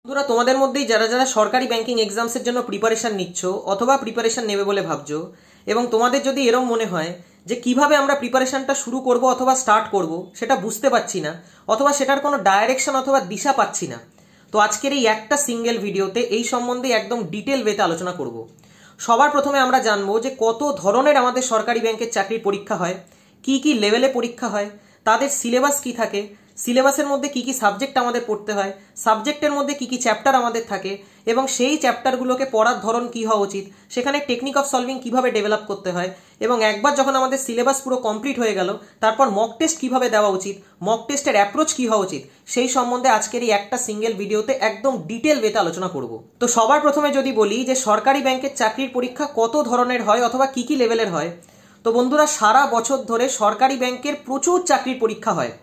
বন্ধুরা, তোমাদের মধ্যেই যারা যারা সরকারি ব্যাংকিং এক্সামসের জন্য প্রিপারেশন নিচ্ছ অথবা প্রিপারেশন নেবে বলে ভাবছো, এবং তোমাদের যদি এরকম মনে হয় যে কিভাবে আমরা প্রিপারেশনটা শুরু করব অথবা স্টার্ট করব সেটা বুঝতে পারছি না, অথবা সেটার কোনো ডাইরেকশন অথবা দিশা পাচ্ছি না, তো আজকের এই একটা সিঙ্গেল ভিডিওতে এই সম্বন্ধে একদম ডিটেল ওয়েতে আলোচনা করব। সবার প্রথমে আমরা জানবো যে কত ধরনের আমাদের সরকারি ব্যাংকের চাকরির পরীক্ষা হয়, কি কি লেভেলে পরীক্ষা হয়, তাদের সিলেবাস কি থাকে, সিলেবাসের মধ্যে কি কি সাবজেক্ট আমাদের পড়তে হয়, সাবজেক্টের মধ্যে কি কি চ্যাপ্টার আমাদের থাকে, এবং সেই চ্যাপ্টারগুলোকে পড়ার ধরন কি হওয়া উচিত, সেখানে টেকনিক অফ সলভিং কিভাবে ডেভেলপ করতে হয়, এবং একবার যখন আমাদের সিলেবাস পুরো কমপ্লিট হয়ে গেল তারপর মক টেস্ট কিভাবে দেওয়া উচিত, মক টেস্টের অ্যাপ্রোচ কি হওয়া উচিত, সেই সম্বন্ধে আজকের এই একটা সিঙ্গেল ভিডিওতে একদম ডিটেল ওয়েতে আলোচনা করব। তো সবার প্রথমে যদি বলি যে সরকারি ব্যাংকের চাকরির পরীক্ষা কত ধরনের হয় অথবা কি কি লেভেলের হয়, তো বন্ধুরা সারা বছর ধরে সরকারি ব্যাংকের প্রচুর চাকরির পরীক্ষা হয়।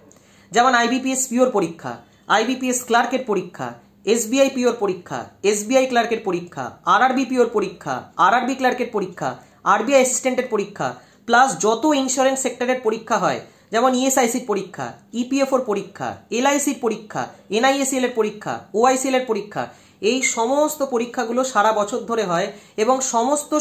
যেমন আইবিপিএস পিওর পরীক্ষা, আইবিপিএস ক্লার্কের পরীক্ষা, এসবিআই পিওর পরীক্ষা, এসবিআই ক্লার্কের পরীক্ষা, আরআরবি পিওর পরীক্ষা, আরআরবি ক্লার্কের পরীক্ষা, আরবিআই অ্যাসিস্ট্যান্টের পরীক্ষা, প্লাস যত ইন্স্যুরেন্স সেক্টরের পরীক্ষা হয় যেমন ইএসআইসির পরীক্ষা, ইপিএফওর পরীক্ষা, এলআইসির পরীক্ষা, এনআইএসএল এর পরীক্ষা, ওআইসিএল এর পরীক্ষা, এই সমস্ত পরীক্ষাগুলো সারা বছর ধরে হয় এবং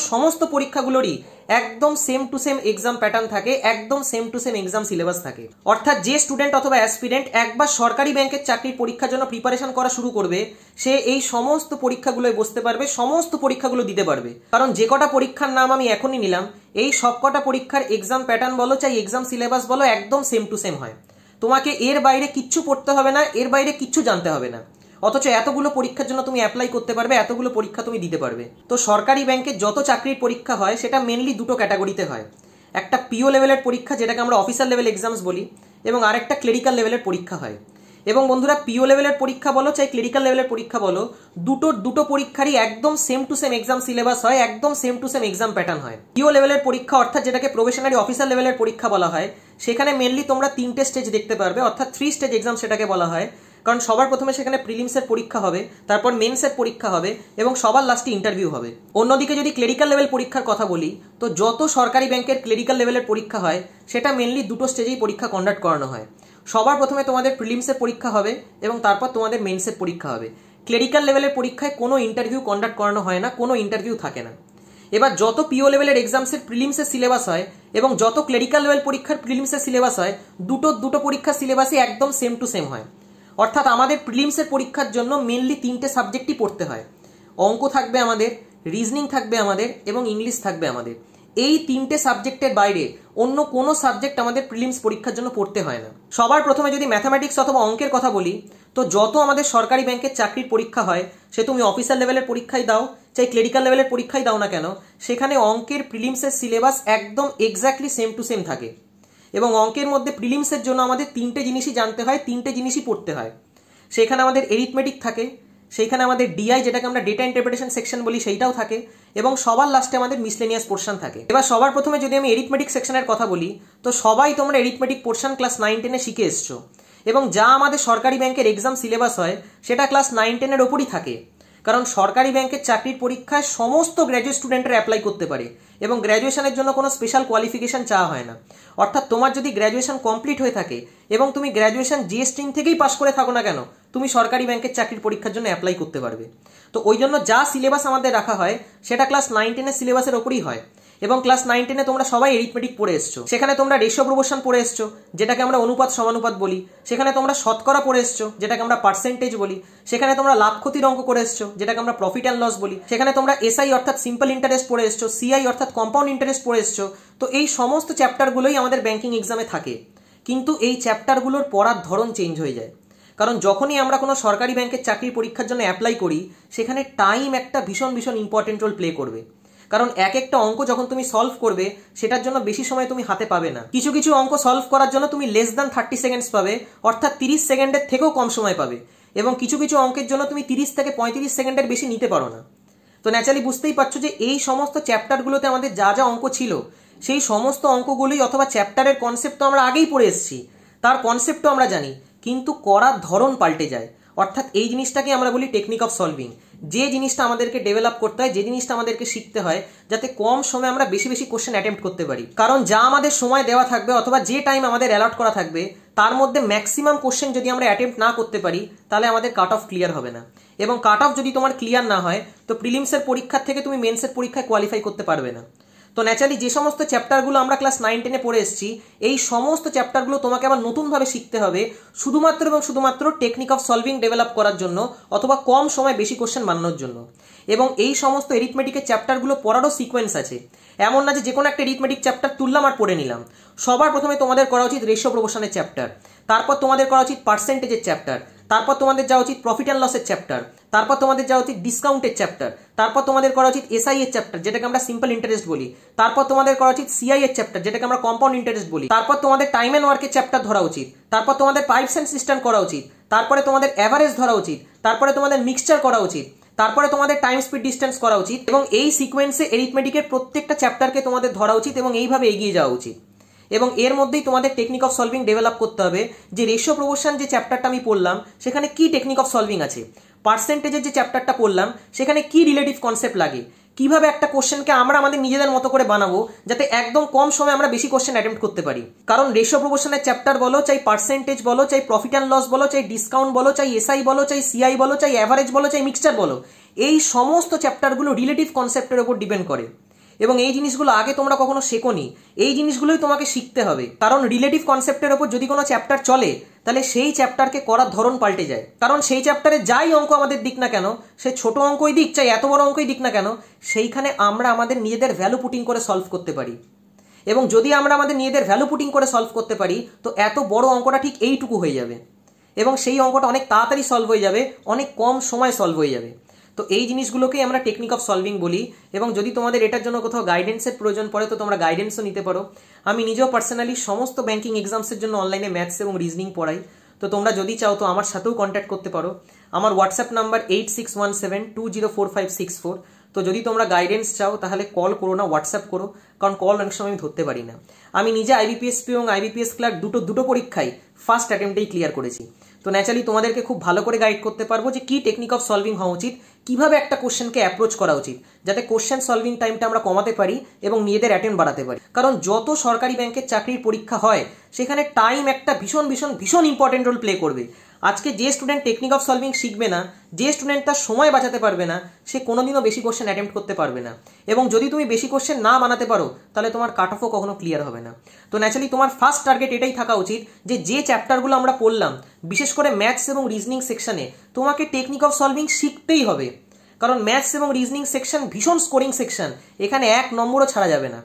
সমস্ত পরীক্ষাগুলোরই একদম same to same exam pattern থাকে, একদম same to same exam syllabus থাকে। অর্থাৎ যে স্টুডেন্ট অথবা অ্যাসপিরেন্ট একবার সরকারি ব্যাংকের চাকরির পরীক্ষার জন্য প্রিপারেশন করা শুরু করবে, সে এই সমস্ত পরীক্ষাগুলোয় বসতে পারবে, সমস্ত পরীক্ষাগুলো দিতে পারবে। কারণ যে কটা পরীক্ষার নাম আমি এখনই নিলাম, এই সব কটা পরীক্ষার এক্সাম প্যাটার্ন বলো চাই এক্সাম সিলেবাস বলো একদম সেম টু সেম হয়। তোমাকে এর বাইরে কিচ্ছু পড়তে হবে না, এর বাইরে কিচ্ছু জানতে হবে না, অথচ এতগুলো পরীক্ষার জন্য তুমি অ্যাপ্লাই করতে পারবে, এতগুলো পরীক্ষা তুমি দিতে পারবে। তো সরকারি ব্যাংকে যত চাকরির পরীক্ষা হয় সেটা মেনলি দুটো ক্যাটাগরিতে হয়। একটা পিও লেভেলের পরীক্ষা যেটাকে আমরা অফিসার লেভেল এক্সামস বলি, এবং আরেকটা ক্লেরিক্যাল লেভেলের পরীক্ষা হয়। এবং বন্ধুরা পিও লেভেলের পরীক্ষা বলো চাই ক্লেরিক্যাল লেভেলের পরীক্ষা বলো, দুটো পরীক্ষারই একদম same to same exam syllabus হয়, একদম same to same exam pattern হয়। পিও লেভেলের পরীক্ষা অর্থাৎ যেটাকে প্রফেশনারি অফিসার লেভেলের পরীক্ষা বলা হয়, সেখানে মেনলি তোমরা 3টে স্টেজ দেখতে পারবে, অর্থাৎ 3 স্টেজ এক্সাম সেটাকে বলা হয়। কারণ সবার প্রথমে সেখানে প্রিলিমসের পরীক্ষা হবে, তারপর মেন্সের পরীক্ষা হবে, এবং সবার লাস্টে ইন্টারভিউ হবে। অন্যদিকে যদি ক্লেরিক্যাল লেভেল পরীক্ষার কথা বলি, তো যত সরকারি ব্যাংকের ক্লেরিক্যাল লেভেলের পরীক্ষা হয় সেটা মেনলি দুটো স্টেজেই পরীক্ষা কন্ডাক্ট করানো হয়। সবার প্রথমে তোমাদের প্রিলিমসের পরীক্ষা হবে এবং তারপর তোমাদের মেন্সের পরীক্ষা হবে। ক্লেরিক্যাল লেভেলের পরীক্ষায় কোনো ইন্টারভিউ কন্ডাক্ট করানো হয় না, কোনো ইন্টারভিউ থাকে না। এবার যত পিও লেভেলের এক্সামসের প্রিলিমসের সিলেবাস হয় এবং যত ক্লেরিক্যাল লেভেল পরীক্ষার প্রিলিমসের সিলেবাস হয়, দুটো পরীক্ষার সিলেবাসই একদম সেম টু সেম হয়। অর্থাৎ আমাদের প্রিলিমসের পরীক্ষার জন্য মেনলি 3টে সাবজেক্টই পড়তে হয়। অঙ্ক থাকবে আমাদের, রিজনিং থাকবে আমাদের, এবং ইংলিশ থাকবে আমাদের। এই 3টে সাবজেক্টের বাইরে অন্য কোনো সাবজেক্ট আমাদের প্রিলিমস পরীক্ষার জন্য পড়তে হয় না। সবার প্রথমে যদি ম্যাথামেটিক্স অথবা অঙ্কের কথা বলি, তো যত আমাদের সরকারি ব্যাংকের চাকরির পরীক্ষা হয়, সে তুমি অফিসার লেভেলের পরীক্ষায় দাও চাই ক্লেরিক্যাল লেভেলের পরীক্ষায় দাও না কেন, সেখানে অঙ্কের প্রিলিমসের সিলেবাস একদম এক্স্যাক্টলি সেম টু সেম থাকে। এবং অঙ্কের মধ্যে প্রিলিমসের জন্য আমাদের 3টে জিনিসই জানতে হয়, 3টে জিনিসই পড়তে হয়। সেখানে আমাদের এরিথমেটিক থাকে, সেইখানে আমাদের ডিআই যেটাকে আমরা ডেটা ইন্টারপ্রিটেশন সেকশন বলি সেইটাও থাকে, এবং সবার লাস্টে আমাদের মিসলেনিয়াস পোর্শন থাকে। এবার সবার প্রথমে যদি আমি এরিথমেটিক সেকশনের কথা বলি, তো সবাই তোমরা এরিথমেটিক পোর্শন ক্লাস 9-10-এ শিখে এসছো, এবং যা আমাদের সরকারি ব্যাংকের এক্সাম সিলেবাস হয় সেটা ক্লাস 9-10-এর ওপরই থাকে। কারণ সরকারি ব্যাংকের চাকরির পরীক্ষায় সমস্ত গ্র্যাজুয়েট স্টুডেন্টরা অ্যাপ্লাই করতে পারে, এবং গ্র্যাজুয়েশনের জন্য কোনো স্পেশাল কোয়ালিফিকেশন চাওয়া হয় না। অর্থাৎ তোমার যদি গ্র্যাজুয়েশন কমপ্লিট হয়ে থাকে এবং তুমি গ্র্যাজুয়েশন যে স্ট্রিম থেকেই পাস করে থাকো না কেন, তুমি সরকারি ব্যাংকের চাকরির পরীক্ষার জন্য অ্যাপ্লাই করতে পারবে। তো ওই জন্য যা সিলেবাস আমাদের রাখা হয় সেটা ক্লাস 9-10-এর সিলেবাসের ওপরই হয়। এবং ক্লাস 9-10-এ তোমরা সবাই এরিথমেটিক পড়ে এসছো, সেখানে তোমরা রেশিও প্রপোর্শন পড়ে এসছো যেটাকে আমরা অনুপাত সমানুপাত বলি, সেখানে তোমরা শতকরা পড়ে এসছো যেটাকে আমরা পার্সেন্টেজ বলি, সেখানে তোমরা লাভ ক্ষতির অঙ্ক করে এসছো যেটাকে আমরা প্রফিট অ্যান্ড লস বলি, সেখানে তোমরা এসআই অর্থাৎ সিম্পল ইন্টারেস্ট পড়ে এসছো, সিআই অর্থাৎ কম্পাউন্ড ইন্টারেস্ট পড়ে এসছো। তো এই সমস্ত চ্যাপ্টারগুলোই আমাদের ব্যাংকিং এক্সামে থাকে, কিন্তু এই চ্যাপ্টারগুলোর পড়ার ধরন চেঞ্জ হয়ে যায়। কারণ যখনই আমরা কোনো সরকারি ব্যাংকের চাকরির পরীক্ষার জন্য অ্যাপ্লাই করি, সেখানে টাইম একটা ভীষণ ইম্পর্টেন্ট রোল প্লে করবে। কারণ এক একটা অঙ্ক যখন তুমি সলভ করবে, সেটার জন্য বেশি সময় তুমি হাতে পাবে না। কিছু কিছু অঙ্ক সলভ করার জন্য তুমি লেস দ্যান 30 সেকেন্ডস পাবে, অর্থাৎ 30 সেকেন্ডের থেকেও কম সময় পাবে, এবং কিছু কিছু অঙ্কের জন্য তুমি 30 থেকে 35 সেকেন্ডের বেশি নিতে পারো না। তো ন্যাচারালি বুঝতেই পারছো যে এই সমস্ত চ্যাপ্টারগুলোতে আমাদের যা যা অঙ্ক ছিল, সেই সমস্ত অঙ্কগুলোই অথবা চ্যাপ্টারের কনসেপ্ট তো আমরা আগেই পড়ে এসেছি, তার কনসেপ্টও আমরা জানি, কিন্তু করার ধরন পাল্টে যায়। অর্থাৎ এই জিনিসটাকে আমরা বলি টেকনিক অফ সলভিং। যে জিনিসটা আমাদেরকে ডেভেলপ করতে হয়, যে জিনিসটা আমাদেরকে শিখতে হয়, যাতে কম সময়ে আমরা বেশি কোশ্চেন অ্যাটেম্প্ট করতে পারি। কারণ যা আমাদের সময় দেওয়া থাকবে অথবা যে টাইম আমাদের অ্যালট করা থাকবে, তার মধ্যে ম্যাক্সিমাম কোশ্চেন যদি আমরা অ্যাটেম্প্ট না করতে পারি তাহলে আমাদের কাট অফ ক্লিয়ার হবে না, এবং কাট অফ যদি তোমার ক্লিয়ার না হয় তো প্রিলিমসের পরীক্ষার থেকে তুমি মেন্সের পরীক্ষায় কোয়ালিফাই করতে পারবে না। তো ন্যাচারালি যে সমস্ত চ্যাপ্টারগুলো আমরা ক্লাস 9-10-এ পড়ে এসেছি, এই সমস্ত চ্যাপ্টারগুলো তোমাকে আবার নতুনভাবে শিখতে হবে শুধুমাত্র এবং শুধুমাত্র টেকনিক অফ সলভিং ডেভেলপ করার জন্য, অথবা কম সময় বেশি কোশ্চেন বানানোর জন্য। এবং এই সমস্ত এরিথমেটিকের চ্যাপ্টারগুলো পড়ারও সিকোয়েন্স আছে, এমন না যে কোনো একটা এরিথমেটিক চ্যাপ্টার তুললাম আর পড়ে নিলাম। সবার প্রথমে তোমাদের করা উচিত রেশিও প্রপোর্শনের চ্যাপ্টার, তারপর তোমাদের করা উচিত পার্সেন্টেজের চ্যাপ্টার, তারপর তোমাদের যাওয়া উচিত প্রফিট অ্যান্ড লসের চ্যাপ্টার, তারপর তোমাদের যাওয়া উচিত ডিসকাউন্টের চ্যাপ্টার, তারপর তোমাদের করা উচিত এসআই এর চ্যাপ্টার যেটাকে আমরা সিম্পল ইন্টারেস্ট বলি, তারপর তোমাদের করা উচিত সিআই এর চ্যাপ্টার যেটাকে আমরা কম্পাউন্ড ইন্টারেস্ট বলি, তারপর তোমাদের টাইম এন্ড ওয়ার্কের চ্যাপ্টার ধরা উচিত, তারপর তোমাদের পাইপস এন্ড সিস্টেম করা উচিত, তারপরে তোমাদের এভারেজ ধরা উচিত, তারপরে তোমাদের মিক্সচার করা উচিত, তারপরে তোমাদের টাইম স্পিড ডিস্টেন্স করা উচিত। এবং এই সিকোয়েন্সে এরিথমেটিকের প্রত্যেকটা চ্যাপ্টারকে তোমাদের ধরা উচিত এবং এইভাবে এগিয়ে যাওয়া উচিত। এবং এর মধ্যেই তোমাদের টেকনিক অফ সলভিং ডেভেলপ করতে হবে, যে রেশিও প্রপোর্শন যে চ্যাপ্টারটা আমি পড়লাম সেখানে কি টেকনিক অফ সলভিং আছে, পার্সেন্টেজের যে চ্যাপ্টারটা পড়লাম সেখানে কি রিলেটিভ কনসেপ্ট লাগে, কিভাবে একটা কোশ্চেনকে আমরা আমাদের নিজেদের মতো করে বানাবো যাতে একদম কম সময়ে আমরা বেশি কোশ্চেন অ্যাটেম্প্ট করতে পারি। কারণ রেশিও প্রপোর্শনের চ্যাপ্টার বলো, চাই পার্সেন্টেজ বলো, চাই প্রফিট অ্যান্ড লস বলো, চাই ডিসকাউন্ট বলো, চাই এসআই বলো, চাই সিআই বলো, চাই অ্যাভারেজ বলো, চাই মিক্সচার বলো, এই সমস্ত চ্যাপ্টারগুলো রিলেটিভ কনসেপ্টের উপর ডিপেন্ড করে। এবং এই জিনিসগুলো আগে তোমরা কখনো শেখোনি, এই জিনিসগুলোই তোমাকে শিখতে হবে। কারণ রিলেটিভ কনসেপ্টের উপর যদি কোনো চ্যাপ্টার চলে তাহলে সেই চ্যাপ্টারকে করার ধরন পাল্টে যায়। কারণ সেই চ্যাপ্টারে যাই অঙ্ক আমাদের দিক না কেন, সে ছোট অঙ্কই দিক চাই এত বড় অঙ্কই দিক না কেন, সেইখানে আমরা আমাদের নিজেদের ভ্যালু পুটিং করে সলভ করতে পারি। এবং যদি আমরা আমাদের নিজেদের ভ্যালু পুটিং করে সলভ করতে পারি তো এত বড় অঙ্কটা ঠিক এইটুকু হয়ে যাবে, এবং সেই অঙ্কটা অনেক তাড়াতাড়ি সলভ হয়ে যাবে, অনেক কম সময় সলভ হয়ে যাবে। তো এই জিনিসগুলোকেই আমরা টেকনিক অফ সলভিং বলি। এবং যদি তোমাদের এটার জন্য কোথাও গাইডেন্সের প্রয়োজন পড়ে তো তোমরা গাইডেন্সও নিতে পারো। আমি নিজেও পার্সোনালি সমস্ত ব্যাংকিং এক্সামসের জন্য অনলাইনে ম্যাথস এবং রিজনিং পড়াই। তো তোমরা যদি চাও তো আমার সাথেও কন্ট্যাক্ট করতে পারো। আমার হোয়াটসঅ্যাপ নাম্বার 8617204564। তো যদি তোমরা গাইডেন্স চাও তাহলে কল করো না, হোয়াটসঅ্যাপ করো, কারণ কল অনেক সময় আমি ধরতে পারি না। আমি নিজে আইবিপিএসপি এবং আইবিপিএস ক্লার্ক দুটো পরীক্ষাই ফার্স্ট অ্যাটেম্পটেই ক্লিয়ার করেছি। তো ন্যাচারালি তোমাদেরকে খুব ভালো করে গাইড করতে পারবো যে কি টেকনিক অফ সলভিং হওয়া উচিত, কিভাবে একটা কোশ্চেনকে অ্যাপ্রোচ করা উচিত, যাতে কোশ্চেন সলভিং টাইমটা আমরা কমাতে পারি এবং নিজেদের অ্যাটেম্প বাড়াতে পারি। কারণ যত সরকারি ব্যাংকের চাকরির পরীক্ষা হয় সেখানে টাইম একটা ভীষণ ভীষণ ভীষণ ইম্পর্টেন্ট রোল প্লে করবে। আজকে যে স্টুডেন্ট টেকনিক অফ সলভিং শিখবে না, যে স্টুডেন্ট তার সময় বাঁচাতে পারবে না, সে কোনোদিনও বেশি কোশ্চেন অ্যাটেম্প্ট করতে পারবে না। এবং যদি তুমি বেশি কোশ্চেন না বানাতে পারো তাহলে তোমার কাট অফও কখনো ক্লিয়ার হবে না। তো ন্যাচারালি তোমার ফার্স্ট টার্গেট এটাই থাকা উচিত যে চ্যাপ্টারগুলো আমরা পড়লাম, বিশেষ করে ম্যাথস এবং রিজনিং সেকশনে তোমাকে টেকনিক অফ সলভিং শিখতেই হবে। কারণ ম্যাথস এবং রিজনিং সেকশন ভীষণ স্কোরিং সেকশন, এখানে 1 নম্বরও ছাড়া যাবে না।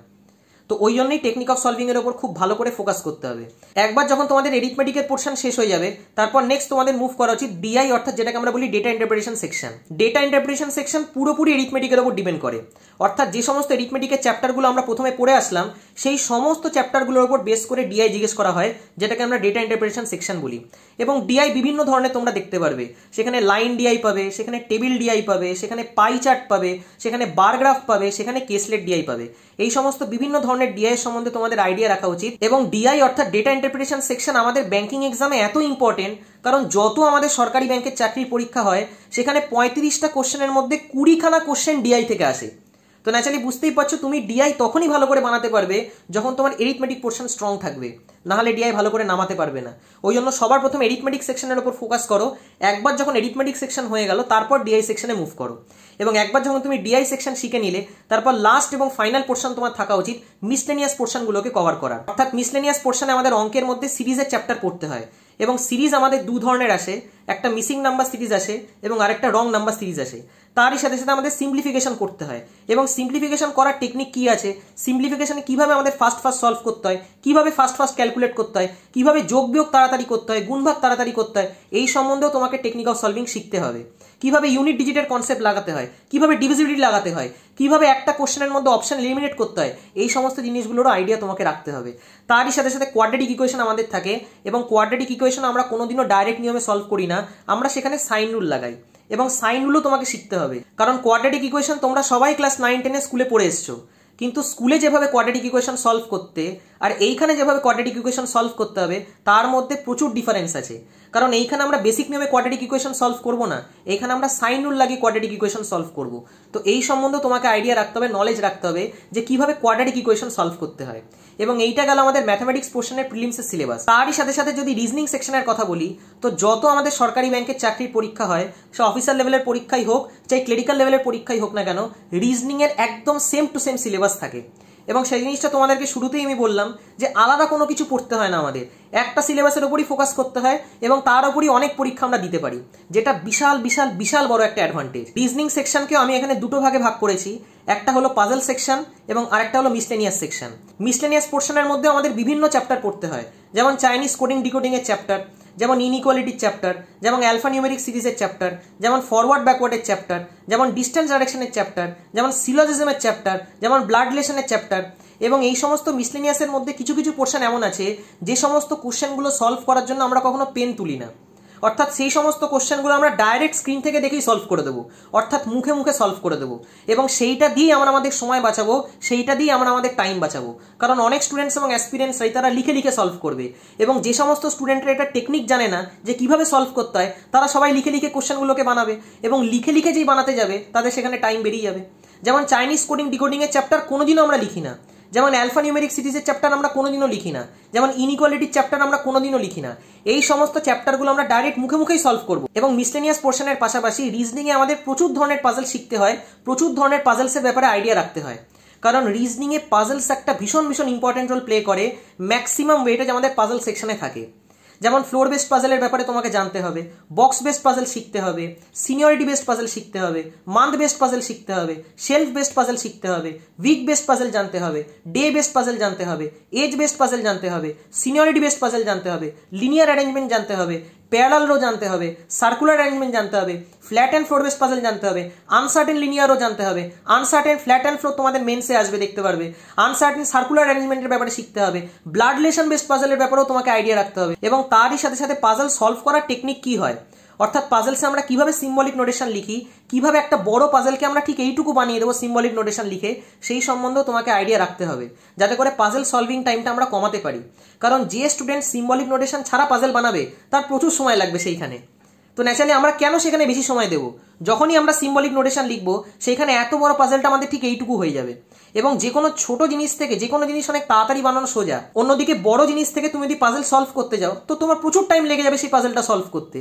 তো ওই জন্যই টেকনিক অফ সলভিং এর উপর খুব ভালো করে ফোকাস করতে হবে। একবার যখন তোমাদের এরিথমেটিকের পোর্শন শেষ হয়ে যাবে তারপর নেক্সট তোমাদের মুভ করা উচিত ডিআই, অর্থাৎ যেটাকে আমরা বলি data interpretation section. Data interpretation section পুরোপুরি এরিথমেটিকের উপর ডিপেন্ড করে। অর্থাৎ যে সমস্ত এরিথমেটিকের চ্যাপ্টারগুলো আমরা প্রথমে পড়ে আসলাম সেই সমস্ত চ্যাপ্টারগুলোর উপর বেস করে ডিআই জিজ্ঞেস করা হয়, যেটাকে আমরা ডেটা ইন্টারপ্রিটেশন সেকশন বলি। এবং ডিআই বিভিন্ন ধরনের তোমরা দেখতে পারবে, সেখানে লাইন ডিআই পাবে, সেখানে টেবিল ডিআই পাবে, সেখানে পাই চার্ট পাবে, সেখানে বার গ্রাফ পাবে, সেখানে কেসলেট ডিআই পাবে। এই সমস্ত বিভিন্ন ধরনের ডিআই সম্বন্ধে তোমাদের আইডিয়া রাখা উচিত। এবং ডিআই অর্থাৎ ডেটা ইন্টারপ্রিটেশন সেকশন আমাদের ব্যাংকিং এক্সামে এত ইম্পর্টেন্ট, কারণ যত আমাদের সরকারি ব্যাংকের চাকরির পরীক্ষা হয় সেখানে 35টা কোশ্চেনের মধ্যে 20খানা কোশ্চেন ডিআই থেকে আসে। তো ন্যাচারালি বুঝতেই পারছো তুমি ডিআই তখনই ভালো করে বানাতে পারবে যখন তোমার এরিথমেটিক পোর্শন স্ট্রং থাকবে, না হলে ডিআই ভালো করে নামাতে পারবে না। ওই জন্য সবার প্রথম এরিথমেটিক সেকশনের উপর ফোকাস করো। একবার যখন এরিথমেটিক সেকশন হয়ে গেল তারপর ডিআই সেকশনে মুভ করো। এবং একবার যখন তুমি ডিআই সেকশন শিখে নিলে তারপর লাস্ট এবং ফাইনাল পোর্শন তোমার থাকা উচিত মিসলেনিয়াস পোর্শনগুলোকে কভার করার। অর্থাৎ মিসলেনিয়াস পোর্শনে আমাদের অঙ্কের মধ্যে সিরিজের চ্যাপ্টার পড়তে হয়, এবং সিরিজ আমাদের 2 ধরনের আসে, একটা মিসিং নাম্বার সিরিজ আসে এবং আরেকটা রং নাম্বার সিরিজ আসে। তারই সাথে সাথে আমাদের সিম্পলিফিকেশন করতে হয়, এবং সিম্পলিফিকেশন করার টেকনিক কি আছে, সিম্পলিফিকেশনে কিভাবে আমাদের ফার্স্ট সলভ করতে হয়, কিভাবে ফার্স্ট ক্যালকুলেট করতে হয়, কিভাবে যোগ বিয়োগ তাড়াতাড়ি করতে হয়, গুণভাগ তাড়াতাড়ি করতে হয়, এই সম্বন্ধেও তোমাকে টেকনিক অফ সলভিং শিখতে হবে। কিভাবে ইউনিট ডিজিটের কনসেপ্ট লাগাতে হয়, কিভাবে ডিভিজিবিলিটি লাগাতে হয়, কিভাবে একটা কোশ্চেনের মধ্যে অপশন এলিমিনেট করতে হয়, এই সমস্ত জিনিসগুলোরও আইডিয়া তোমাকে রাখতে হবে। তারই সাথে সাথে কোয়াড্রেটিক ইকুয়েশন আমাদের থাকে, এবং কোয়াড্রেটিক ইকুয়েশন আমরা কোনোদিনও ডাইরেক্ট নিয়মে সলভ করি না, আমরা সেখানে সাইন রুল লাগাই, এবং সাইন রুলও তোমাকে শিখতে হবে। কারণ কোয়াড্রেটিক ইকুয়েশন তোমরা সবাই ক্লাস 9-10 স্কুলে পড়ে এসছো, কিন্তু স্কুলে যেভাবে কোয়াড্রেটিক ইকুয়েশন সলভ করতে আর এইখানে যেভাবে কোয়াড্রেটিক ইকুয়েশন সলভ করতে হবে তার মধ্যে প্রচুর ডিফারেন্স আছে। কারণ এইখানে আমরা বেসিক নিয়মে কোয়াড্রেটিক ইকুয়েশন সলভ করব না, এইখানে আমরা সাইন রুল লাগিয়ে কোয়াড্রেটিক ইকুয়েশন সলভ করব। তো এই সম্বন্ধে তোমাকে আইডিয়া রাখতে হবে, নলেজ রাখতে হবে যে কিভাবে কোয়াড্রেটিক ইকুয়েশন সলভ করতে হয়। এবং এইটা গেল আমাদের ম্যাথমেটিক্স পোর্শনের প্রিলিমসের সিলেবাস। তারই সাথে সাথে যদি রিজনিং সেকশনের কথা বলি, তো যত আমাদের সরকারি ব্যাংকের চাকরির পরীক্ষা হয়, সে অফিসার লেভেলের পরীক্ষাই হোক চাই ক্লেরিক্যাল লেভেলের পরীক্ষাই হোক না কেন, রিজনিং এর একদম সেম টু সেম সিলেবাস থাকে। এবং সেই জিনিসটা তোমাদেরকে শুরুতেই আমি বললাম যে আলাদা কোনো কিছু পড়তে হয় না, আমাদের একটা সিলেবাসের উপরই ফোকাস করতে হয় এবং তার উপরই অনেক পরীক্ষা আমরা দিতে পারি, যেটা বিশাল বিশাল বিশাল বড় একটা অ্যাডভান্টেজ। রিজনিং সেকশনকেও আমি এখানে দুটো ভাগে ভাগ করেছি, একটা হলো পাজল সেকশন এবং আরেকটা হলো মিসলেনিয়াস সেকশন। মিসলেনিয়াস পোর্শনের মধ্যে আমাদের বিভিন্ন চ্যাপ্টার পড়তে হয়, যেমন চাইনিজ কোডিং ডিকোডিং এর চ্যাপ্টার, যেমন ইনইকুয়ালিটির চ্যাপ্টার, যেমন অ্যালফা নিউমেরিক সিরিজের চ্যাপ্টার, যেমন ফরওয়ার্ড ব্যাকওয়ার্ডের চ্যাপ্টার, যেমন ডিস্টেন্স ডাইরেকশনের চ্যাপ্টার, যেমন সিলোজিজমের চ্যাপ্টার, যেমন ব্লাড রিলেশনের চ্যাপ্টার। এবং এই সমস্ত মিসলেনিয়াসের মধ্যে কিছু কিছু পোর্শন এমন আছে যে সমস্ত কোশ্চেনগুলো সলভ করার জন্য আমরা কখনো পেন তুলি না, অর্থাৎ সেই সমস্ত কোশ্চেনগুলো আমরা ডাইরেক্ট স্ক্রিন থেকে দেখেই সলভ করে দেবো, অর্থাৎ মুখে মুখে সলভ করে দেবো। এবং সেইটা দিয়ে আমরা আমাদের সময় বাঁচাবো, সেইটা দিয়ে আমরা আমাদের টাইম বাঁচাবো। কারণ অনেক স্টুডেন্টস এবং অ্যাসপিরেন্টসরাই তারা লিখে লিখে সলভ করবে, এবং যে সমস্ত স্টুডেন্টরা এটা টেকনিক জানে না যে কিভাবে সলভ করতে হয়, তারা সবাই লিখে লিখে কোশ্চেনগুলোকে বানাবে, এবং লিখে লিখে যেই বানাতে যাবে তাদের সেখানে টাইম বেরিয়ে যাবে। যেমন চাইনিজ কোডিং ডিকোডিং এর চ্যাপ্টার কোনোদিনও আমরা লিখি না, যেমন অ্যালফা নিউমেরিক সিরিজের চ্যাপ্টার আমরা কোনোদিনও লিখি না, যেমন ইনইকুয়ালিটির চ্যাপ্টার আমরা কোনোদিনও লিখি না। এই সমস্ত চ্যাপ্টারগুলো আমরা ডাইরেক্ট মুখে মুখেই সলভ করব। এবং মিসলেনিয়াস পোর্শনের পাশাপাশি রিজনিং এ আমাদের প্রচুর ধরনের পাজল শিখতে হয়, প্রচুর ধরনের পাজলসের ব্যাপারে আইডিয়া রাখতে হয়। কারণ রিজনিং এ পাজলস একটা ভীষণ ভীষণ ইম্পর্টেন্ট রোল প্লে করে, ম্যাক্সিমাম ওয়েটেজ আমাদের পাজল সেকশনে থাকে। যেমন ফ্লোর বেসড পাজলের ব্যাপারে তোমাকে জানতে হবে, বক্স বেসড পাজল শিখতে হবে, সিনিয়রিটি বেসড পাজল শিখতে হবে, মান্থ বেসড পাজল শিখতে হবে, শেলফ বেসড পাজল শিখতে হবে, উইক বেসড পাজল জানতে হবে, ডে বেসড পাজল জানতে হবে, এজ বেসড পাজল জানতে হবে, সিনিয়রিটি বেসড পাজল জানতে হবে, লিনিয়ার অ্যারেঞ্জমেন্ট জানতে হবে, প্যারালাল রো জানতে হবে, সার্কুলার অ্যারেঞ্জমেন্ট জানতে হবে, flat and floor based puzzle জানতে হবে, আনসার্টেন লিনিয়ার রো জানতে হবে, আনসার্টেন ফ্ল্যাট অ্যান্ড ফ্লোর তোমাদের মেন্সে আসবে, দেখতে পারবে, আনসার্টেন সার্কুলার অ্যারেঞ্জমেন্টের ব্যাপারে শিখতে হবে, ব্লাড রিলেশন বেসড পাজলের ব্যাপারেও তোমাকে আইডিয়া রাখতে হবে। এবং তারই সাথে সাথে পাজল সলভ করার টেকনিক কি হয়, অর্থাৎ পাজলসে আমরা কিভাবে সিম্বলিক নোটেশন লিখি, কিভাবে একটা বড় পাজলকে আমরা ঠিক এইটুকু বানিয়ে দেবো সিম্বলিক নোটেশন লিখে, সেই সম্বন্ধেও তোমাকে আইডিয়া রাখতে হবে, যাতে করে পাজল সলভিং টাইমটা আমরা কমাতে পারি। কারণ যে স্টুডেন্ট সিম্বলিক নোটেশন ছাড়া পাজল বানাবে তার প্রচুর সময় লাগবে সেইখানে। তো ন্যাচারালি আমরা কেন সেখানে বেশি সময় দেবো? যখনই আমরা সিম্বলিক নোটেশন লিখবো সেইখানে এত বড় পাজলটা আমাদের ঠিক এইটুকু হয়ে যাবে। এবং যে কোনো ছোট জিনিস থেকে যে কোনো জিনিস অনেক তাড়াতাড়ি বানানো সোজা, অন্যদিকে বড় জিনিস থেকে তুমি যদি পাজল সলভ করতে যাও তো তোমার প্রচুর টাইম লেগে যাবে সেই পাজলটা সলভ করতে।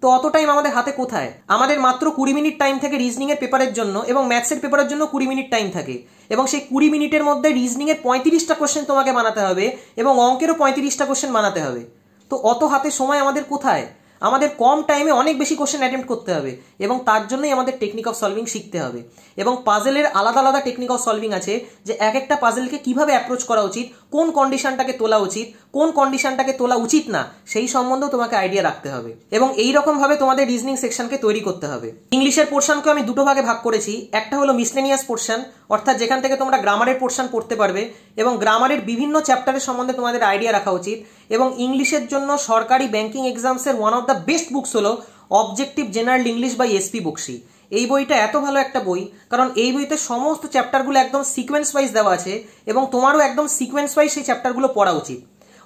তো অত টাইম আমাদের হাতে কোথায়? আমাদের মাত্র 20 মিনিট টাইম থাকে রিজনিং এর পেপারের জন্য, এবং ম্যাথসের পেপারের জন্য 20 মিনিট টাইম থাকে, এবং সেই 20 মিনিটের মধ্যে রিজনিং এর 35টা কোশ্চেন তোমাকে বানাতে হবে এবং অঙ্কেরও 35টা কোশ্চেন বানাতে হবে। তো অত হাতে সময় আমাদের কোথায়? আমাদের কম টাইমে অনেক বেশি কোশ্চেন অ্যাটেম্প্ট করতে হবে, এবং তার জন্যই আমাদের টেকনিক অফ সলভিং শিখতে হবে। এবং পাজলের আলাদা আলাদা টেকনিক অফ সলভিং আছে, যে এক একটা পাজলকে কিভাবে অ্যাপ্রোচ করা উচিত, কোন কন্ডিশনটাকে তোলা উচিত, কোন কন্ডিশনটাকে তোলা উচিত না, সেই সম্বন্ধেও তোমাকে আইডিয়া রাখতে হবে। এবং এই রকম ভাবে তোমাদের রিজনিং সেকশনকে তৈরি করতে হবে। ইংলিশের পোর্শনকে আমি দুটো ভাগে ভাগ করেছি, একটা হলো মিসলেনিয়াস পোর্শন, অর্থাৎ যেখান থেকে তোমরা গ্রামারের পোর্শন পড়তে পারবে, এবং গ্রামারের বিভিন্ন চ্যাপ্টারের সম্বন্ধে তোমাদের আইডিয়া রাখা উচিত। এবং ইংলিশের জন্য সরকারি ব্যাংকিং এক্সামসের one of the best books হলো objective general English by S P Bakshi. এই বইটা এত ভালো একটা বই, কারণ এই বইতে সমস্ত চ্যাপ্টারগুলো একদম সিকোয়েন্স ওয়াইজ দেওয়া আছে, এবং তোমারও একদম সিকোয়েন্স ওয়াইজ সেই চ্যাপ্টারগুলো পড়া উচিত।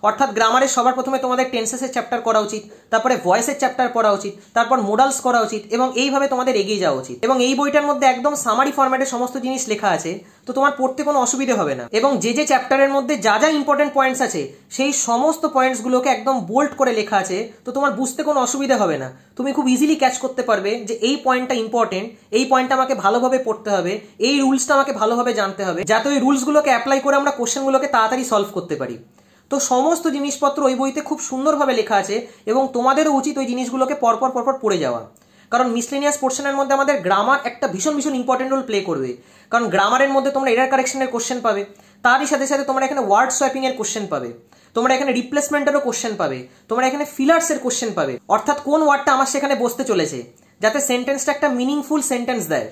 অর্থাৎ গ্রামারের সবার প্রথমে তোমাদের টেন্সেসের চ্যাপ্টার করা উচিত, তারপরে ভয়েসের চ্যাপ্টার পড়া উচিত, তারপর মোডালস করা উচিত, এবং এইভাবে তোমাদের এগিয়ে যাওয়া উচিত। এবং এই বইটার মধ্যে একদম সামারি ফরম্যাটে সমস্ত জিনিস লেখা আছে, তো তোমার পড়তে কোনো অসুবিধা হবে না। এবং যে যে চ্যাপ্টারের মধ্যে যা যা ইম্পর্টেন্ট পয়েন্টস আছে সেই সমস্ত পয়েন্টসগুলোকে একদম বোল্ড করে লেখা আছে, তো তোমার বুঝতে কোনো অসুবিধা হবে না। তুমি খুব ইজিলি ক্যাচ করতে পারবে যে এই পয়েন্টটা ইম্পর্টেন্ট, এই পয়েন্টটা আমাকে ভালোভাবে পড়তে হবে, এই রুলসটা আমাকে ভালোভাবে জানতে হবে, যাতে ওই রুলসগুলোকে অ্যাপ্লাই করে আমরা কোশ্চেনগুলোকে তাড়াতাড়ি সলভ করতে পারি। তো সমস্ত জিনিসপত্র ওই বইতে খুব সুন্দরভাবে লেখা আছে, এবং তোমাদেরও উচিত ওই জিনিসগুলোকে পরপর পরপর পড়ে যাওয়া। কারণ মিসলেনিয়াস পোর্শনের মধ্যে আমাদের গ্রামার একটা ভীষণ ভীষণ ইম্পর্টেন্ট রোল প্লে করবে। কারণ গ্রামারের মধ্যে তোমরা এরার কারেকশনের কোশ্চেন পাবে, তারই সাথে সাথে তোমরা এখানে ওয়ার্ড সোয়াপিং এর কোশ্চেন পাবে, তোমরা এখানে রিপ্লেসমেন্টেরও কোশ্চেন পাবে, তোমরা এখানে ফিলার্স এর কোশ্চেন পাবে, অর্থাৎ কোন ওয়ার্ডটা আমার সেখানে বসতে চলেছে, যাতে সেন্টেন্সটা একটা মিনিংফুল সেন্টেন্স দেয়।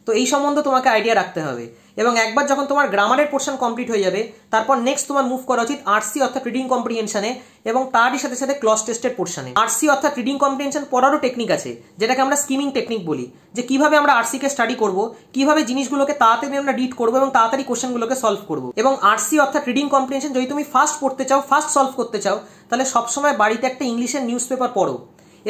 তো তো এই সম্বন্ধে তোমাকে আইডিয়া রাখতে হবে। এবং একবার যখন তোমার গ্রামারের পোর্শন কমপ্লিট হয়ে যাবে, তারপর নেক্সট তোমার মুভ করা উচিত আরসি অর্থাৎ রিডিং কম্প্রিহেনশনে এবং তারই সাথে সাথে ক্লজ টেস্টের পোর্শনে। আরসি অর্থাৎ রিডিং কম্প্রিহেনশন পড়ারও টেকনিক আছে, যেটাকে আমরা স্কিমিং টেকনিক বলি, যে কিভাবে আমরা আরসিকে স্টাডি করব, কিভাবে জিনিসগুলোকে তাড়াতাড়ি আমরা রিড করবো এবং তাড়াতাড়ি কোশ্চেনগুলোকে সলভ করবো। এবং আরসি অর্থাৎ রিডিং কম্প্রিহেনশন যদি তুমি ফাস্ট পড়তে চাও, ফাস্ট সলভ করতে চাও, তাহলে সবসময় বাড়িতে একটা ইংলিশের নিউজ পেপার পড়ো।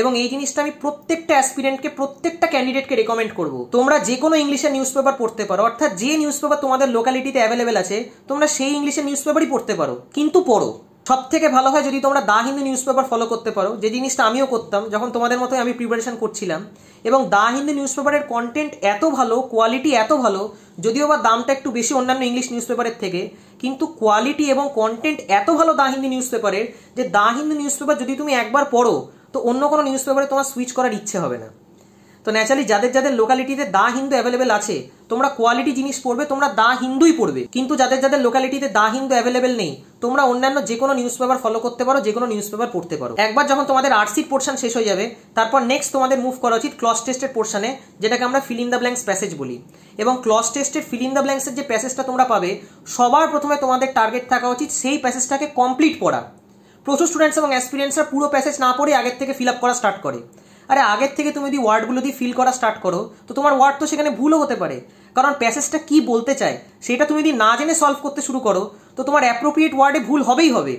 এবং এই জিনিসটা আমি প্রত্যেকটা অ্যাসপিরেন্টকে, প্রত্যেকটা ক্যান্ডিডেটকে রেকমেন্ড করব। তোমরা যে কোনো ইংলিশের নিউজ পেপার পড়তে পারো, অর্থাৎ যে নিউজ পেপার তোমাদের লোকালিটিতে অ্যাভেলেবেল আছে তোমরা সেই ইংলিশের নিউজ পেপারই পড়তে পারো, কিন্তু পড়ো। সব থেকে ভালো হয় যদি তোমরা দা হিন্দু নিউজ পেপার ফলো করতে পারো, যে জিনিসটা আমিও করতাম যখন তোমাদের মতোই আমি প্রিপারেশন করছিলাম। এবং দা হিন্দু নিউজ পেপারের কন্টেন্ট এত ভালো, কোয়ালিটি এত ভালো, যদিও বা দামটা একটু বেশি অন্যান্য ইংলিশ নিউজ পেপারের থেকে, কিন্তু কোয়ালিটি এবং কন্টেন্ট এত ভালো দা হিন্দু নিউজ পেপারের, যে দা হিন্দু নিউজ পেপার যদি তুমি একবার পড়ো তো অন্য কোনো নিউজ পেপারে তোমার সুইচ করার ইচ্ছে হবে না। তো ন্যাচারালি যাদের যাদের লোকালিটিতে দা হিন্দু অ্যাভেলেবেল আছে, তোমরা কোয়ালিটি জিনিস পড়বে, তোমরা দা হিন্দুই পড়বে। কিন্তু যাদের যাদের লোকালিটিতে দা হিন্দু অ্যাভেলেবেল নেই, তোমরা অন্যান্য যে কোনো নিউজ পেপার ফলো করতে পারো, যে কোনো নিউজ পেপার পড়তে পারো। একবার যখন তোমাদের আরসির পোর্শন শেষ হয়ে যাবে, তারপর নেক্সট তোমাদের মুভ করা উচিত ক্লজ টেস্টের পোর্শনে, যেটাকে আমরা fill in the blanks passage বলি। এবং ক্লজ টেস্টের ফিল ইন দ্য ব্ল্যাঙ্কসের যে প্যাসেজটা তোমরা পাবে, সবার প্রথমে তোমাদের টার্গেট থাকা উচিত সেই প্যাসেজটাকে কমপ্লিট পড়া। প্রচুর স্টুডেন্টস এবং অ্যাসপিরিয়েন্টসরা পুরো প্যাসেজ না পড়ে আগের থেকে ফিল আপ করা স্টার্ট করে। আরে আগের থেকে তুমি যদি ওয়ার্ডগুলো দিয়ে ফিল করা স্টার্ট করো, তো তোমার ওয়ার্ড তো সেখানে ভুলও হতে পারে, কারণ প্যাসেজটা কি বলতে চায় সেটা তুমি যদি না জেনে সলভ করতে শুরু করো, তো তোমার অ্যাপ্রোপ্রিয়েট ওয়ার্ডে ভুল হবেই হবে,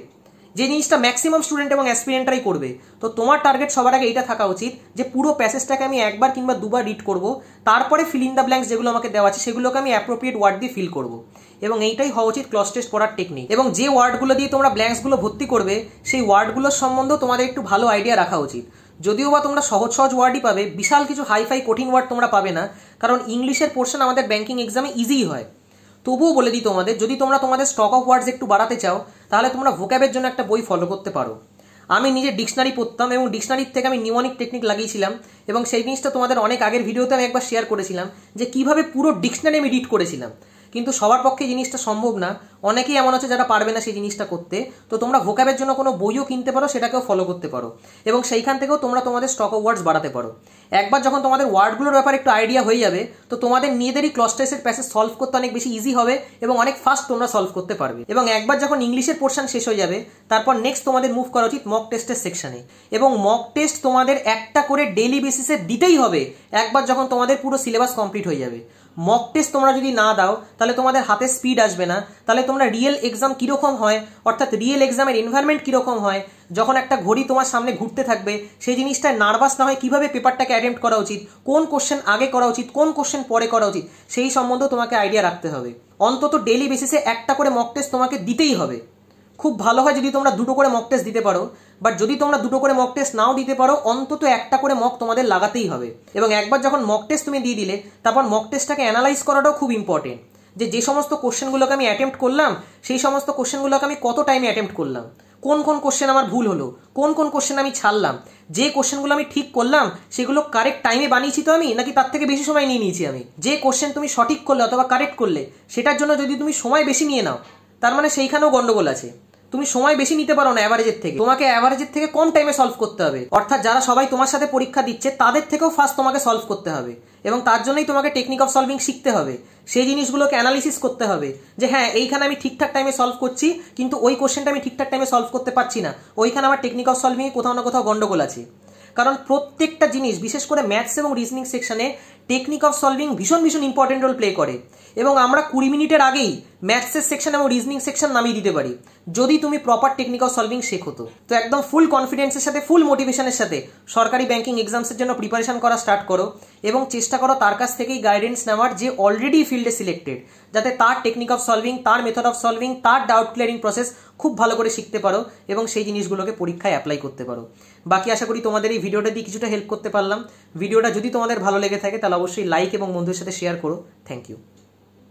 যে জিনিসটা ম্যাক্সিমাম স্টুডেন্ট এবং অ্যাসপিরিয়েন্টরাই করবে। তো তোমার টার্গেট সবার আগে এইটা থাকা উচিত যে পুরো প্যাসেজটাকে আমি একবার কিংবা দুবার রিড করব, তারপরে ফিল ইন দ্য ব্ল্যাঙ্কস যেগুলো আমাকে দেওয়া আছে সেগুলোকে আমি অ্যাপ্রোপ্রিয়েট ওয়ার্ড দিয়ে ফিল করব। এবং এইটাই হওয়া উচিত ক্লজ টেস্ট পড়ার টেকনিক। এবং যে ওয়ার্ডগুলো দিয়ে তোমরা ব্ল্যাঙ্কসগুলো ভর্তি করবে, সেই ওয়ার্ডগুলোর সম্বন্ধেও তোমাদের একটু ভালো আইডিয়া রাখা উচিত। যদিও বা তোমরা সহজ সহজ ওয়ার্ডই পাবে, বিশাল কিছু হাইফাই কঠিন ওয়ার্ড তোমরা পাবে না, কারণ ইংলিশের পোর্শন আমাদের ব্যাংকিং এক্সামে ইজিই হয়। তবুও বলে দিই তোমাদের, যদি তোমরা তোমাদের স্টক অফ ওয়ার্ডস একটু বাড়াতে চাও, তাহলে তোমরা ভোক্যাবের জন্য একটা বই ফলো করতে পারো। আমি নিজে ডিকশনারি পড়তাম এবং ডিকশনারির থেকে আমি নিউমনিক টেকনিক লাগিয়েছিলাম, এবং সেই জিনিসটা তোমাদের অনেক আগের ভিডিওতে আমি একবার শেয়ার করেছিলাম যে কিভাবে পুরো ডিকশনারি আমি রিড করেছিলাম। কিন্তু সবার পক্ষে জিনিসটা সম্ভব না, অনেকেই এমন আছে যারা পারবে না সেই জিনিসটা করতে। তো তোমরা ভোক্যাবের জন্য কোনো বইও কিনতে পারো, সেটাকেও ফলো করতে পারো, এবং সেইখান থেকেও তোমরা তোমাদের স্টক অফ ওয়ার্ডস বাড়াতে পারো। একবার যখন তোমাদের ওয়ার্ডগুলোর ব্যাপারে একটু আইডিয়া হয়ে যাবে, তো তোমাদের নিজেদেরই ক্লজ টেস্টের প্যাসেজ সলভ করতে অনেক বেশি ইজি হবে এবং অনেক ফাস্ট তোমরা সলভ করতে পারবে। এবং একবার যখন ইংলিশের পোর্শন শেষ হয়ে যাবে, তারপর নেক্সট তোমাদের মুভ করা উচিত মক টেস্টের সেকশনে। এবং মক টেস্ট তোমাদের একটা করে ডেইলি বেসিসে দিতেই হবে একবার যখন তোমাদের পুরো সিলেবাস কমপ্লিট হয়ে যাবে। মক টেস্ট তোমরা যদি না দাও, তাহলে তোমাদের হাতে স্পিড আসবে না, তাহলে তোমরা রিয়েল এক্সাম কিরকম হয়, অর্থাৎ রিয়েল এক্সামের এনভায়রনমেন্ট কিরকম হয়, যখন একটা ঘড়ি তোমার সামনে ঘুরতে থাকবে, সেই জিনিসটায় নার্ভাস না হয় কিভাবে পেপারটাকে অ্যাটেম্প্ট করা উচিত, কোন কোশ্চেন আগে করা উচিত, কোন কোশ্চেন পরে করা উচিত, সেই সম্বন্ধেও তোমাকে আইডিয়া রাখতে হবে। অন্তত ডেইলি বেসিসে একটা করে মক টেস্ট তোমাকে দিতেই হবে। খুব ভালো হয় যদি তোমরা দুটো করে মক টেস্ট দিতে পারো, বাট যদি তোমরা দুটো করে মক টেস্ট নাও দিতে পারো, অন্তত একটা করে মক তোমাদের লাগাতেই হবে। এবং একবার যখন মক টেস্ট তুমি দিয়ে দিলে, তারপর মক টেস্টটাকে অ্যানালাইজ করাটাও খুব ইম্পর্টেন্ট, যে সমস্ত কোশ্চেনগুলোকে আমি অ্যাটেম্প্ট করলাম, সেই সমস্ত কোশ্চেনগুলোকে আমি কত টাইমে অ্যাটেম্প্ট করলাম, কোন কোন কোশ্চেন আমার ভুল হলো, কোন কোন কোশ্চেন আমি ছাড়লাম, যে কোশ্চেনগুলো আমি ঠিক করলাম সেগুলো কারেক্ট টাইমে বানিয়েছি তো আমি, নাকি তার থেকে বেশি সময় নিয়ে নিয়েছি আমি। যে কোশ্চেন তুমি সঠিক করলে অথবা কারেক্ট করলে, সেটার জন্য যদি তুমি সময় বেশি নিয়ে নাও, তার মানে সেইখানেও গন্ডগোল আছে। তুমি সময় বেশি নিতে পারো না অ্যাভারেজের থেকে, তোমাকে অ্যাভারেজের থেকে কম টাইমে সলভ করতে হবে। অর্থাৎ যারা সবাই তোমার সাথে পরীক্ষা দিচ্ছে তাদের থেকেও ফাস্ট তোমাকে সলভ করতে হবে, এবং তার জন্যই তোমাকে টেকনিক অফ সলভিং শিখতে হবে। সেই জিনিসগুলোকে অ্যানালিসিস করতে হবে যে হ্যাঁ, এইখানে আমি ঠিকঠাক টাইমে সলভ করছি, কিন্তু ওই কোশ্চেনটা আমি ঠিকঠাক টাইমে সলভ করতে পারছি না, ওইখানে আমার টেকনিক অফ সলভিং কোথাও না কোথাও গন্ডগোল আছে। কারণ প্রত্যেকটা জিনিস, বিশেষ করে ম্যাথস এবং রিজনিং সেকশনে টেকনিক অফ সলভিং ভীষণ ভীষণ ইম্পর্টেন্ট রোল প্লে করে। এবং আমরা 20 মিনিটের আগেই ম্যাথসের সেকশন এবং রিজনিং সেকশন নামিয়ে দিতে পারি যদি তুমি প্রপার টেকনিক অফ সলভিং শেখো। তো একদম ফুল কনফিডেন্সের সাথে, ফুল মোটিভেশনের সাথে সরকারি ব্যাংকিং এক্সামসের জন্য প্রিপারেশন করা স্টার্ট করো, এবং চেষ্টা করো তার কাছ থেকেই গাইডেন্স নেওয়ার, যে অলরেডি ফিল্ডে সিলেক্টেড, যাতে তার টেকনিক অফ সলভিং, তার মেথড অফ সলভিং, তার ডাউট ক্লিয়ারিং প্রসেস খুব ভালো করে শিখতে পারো এবং সেই জিনিসগুলোকে পরীক্ষায় অ্যাপ্লাই করতে পারো। বাকি আশা করি তোমাদের এই ভিডিওটা দিয়ে কিছুটা হেল্প করতে পারলাম। ভিডিওটা যদি তোমাদের ভালো লেগে থাকে তাহলে অবশ্যই লাইক এবং বন্ধুদের সাথে শেয়ার করো। Thank you.